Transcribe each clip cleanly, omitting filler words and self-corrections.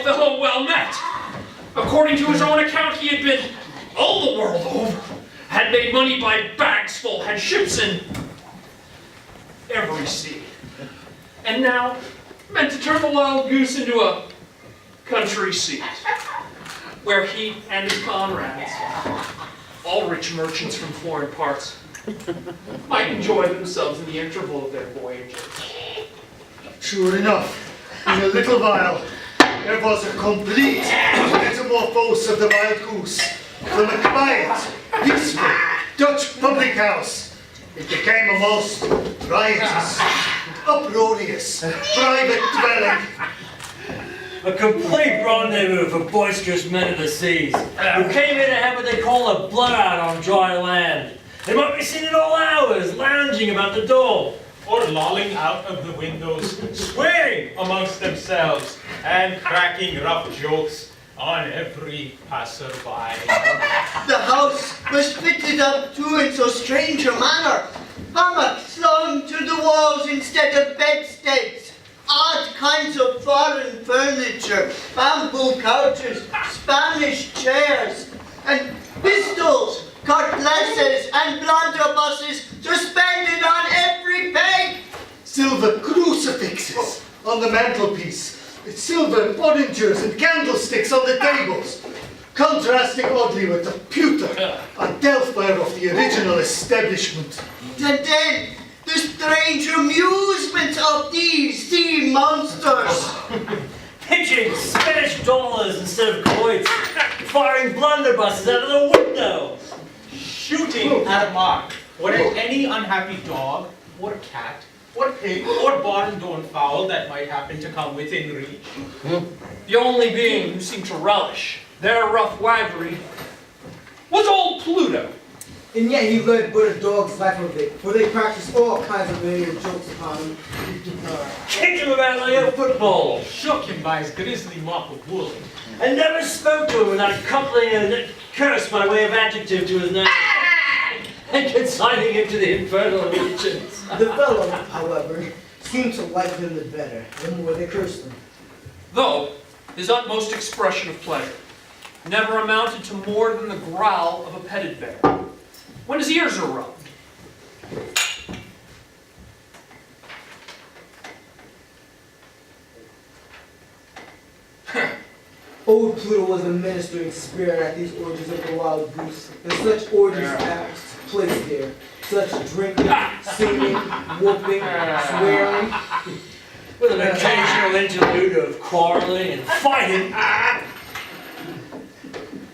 fellow well met. According to his own account, he had been all the world over, had made money by bags full, had ships in every sea, and now meant to turn the wild goose into a country seat, where he and his comrades, all rich merchants from foreign parts, might enjoy themselves in the interval of their voyages. Sure enough, in a little while, there was a complete metamorphose of the wild goose. From a quiet, peaceful Dutch public house, it became a most riotous, uproarious, private dwelling. A complete rendezvous for boisterous men of the seas, who came here to have what they call a blowout on dry land. They might be seen at all hours, lounging about the door, or lolling out of the windows, swearing amongst themselves, and cracking rough jokes on every passerby. The house was fitted up too in so strange a manner. Hammocks slung to the walls instead of bedsteads. Odd kinds of foreign furniture, bamboo couches, Spanish chairs, and pistols, cutlasses, and blunderbusses suspended on every peg. Silver crucifixes on the mantelpiece, with silver porringers and candlesticks on the tables, contrasting oddly with the pewter and delphware of the original establishment. And then the strange amusement of these sea monsters. pitching Spanish dollars instead of coins, firing blunderbusses out of the window, shooting at a mark, or at any unhappy dog, or cat, or pig, or barn-door fowl that might happen to come within reach. The only being who seemed to relish their rough waggery was old Pluto. And yet he led but a dog's life of it, for they practiced all kinds of familiar jokes upon him. Kicked him about like a football, Shook him by his grisly mop of wool. and never spoke to him without coupling a curse by way of adjective to his name, and consigning him to the infernal regions. The fellow, however, seemed to like him the better, the more they cursed him. Though his utmost expression of pleasure never amounted to more than the growl of a petted bear when his ears are rubbed. Old Pluto was a ministering spirit at these orgies of the wild goose, and such orgies apt place there. Such drinking, singing, whooping, swearing. With an occasional interlude of quarreling and fighting.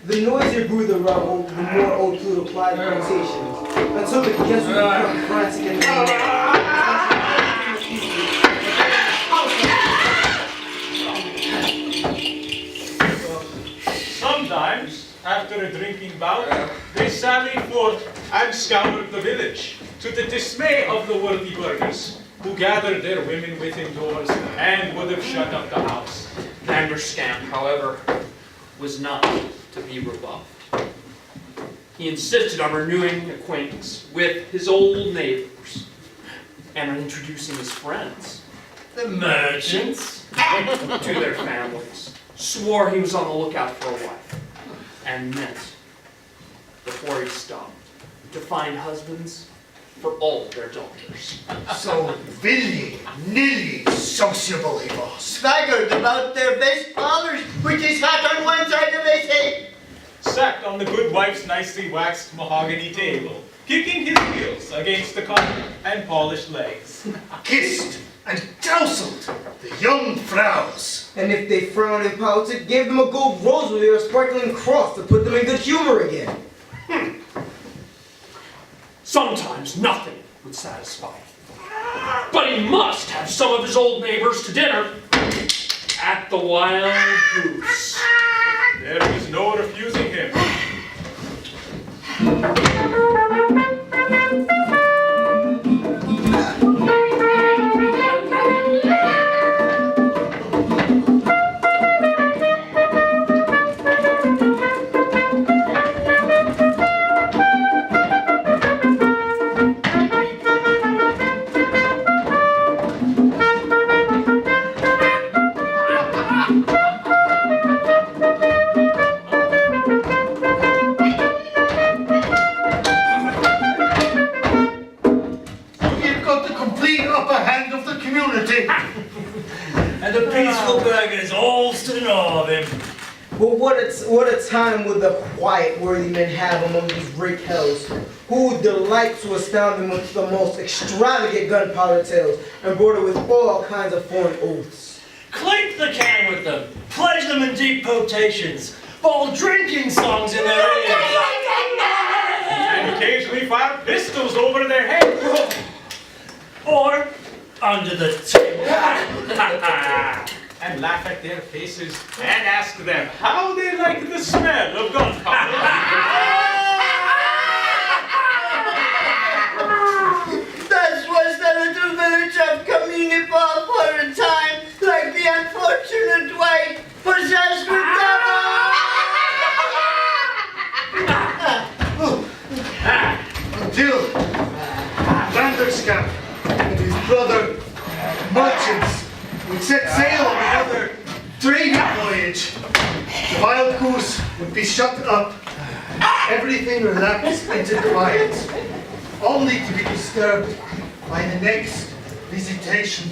The noisier grew the revel, the more old Pluto plied the quotations, until the guests would become frantic and Sometimes, after a drinking bout, they sallied forth and scoured the village, to the dismay of the worthy burghers, who gathered their women within doors and would have shut up the house. Vanderskamp, however, was not to be rebuffed. He insisted on renewing acquaintance with his old neighbors and on introducing his friends, The merchants. to their families. Swore he was on the lookout for a wife, and meant, before he stopped, to find husbands for all their daughters. So willy-nilly sociable he was. Swaggered about their best parlors with his hat on one side of his head. Sat on the good wife's nicely waxed mahogany table, kicking his heels against the carpet and polished legs. Kissed and tousled the young fraus. and if they frowned and pouted, gave them a gold rosary or a sparkling cross to put them in good humor again. Sometimes nothing would satisfy him. But he must have some of his old neighbors to dinner at the Wild Goose. There was no refusing him. stood in awe of him. But what a time would the quiet, worthy men have among these rake hells, who delight to astound them with the most extravagant gunpowder tales, embroidered with all kinds of foreign oaths. Clink the can with them, pledge them in deep potations, bawl drinking songs in their ears. And occasionally fire pistols over their heads. Or under the table. And laugh at their faces and ask them how they like the smell of gunpowder. That was the little village of Communipaw for a time, like the unfortunate wight possessed with Until Vanderskamp and his brother merchants would set sail on another trading voyage. The wild goose would be shut up, everything relapsed into quiet, only to be disturbed by the next visitation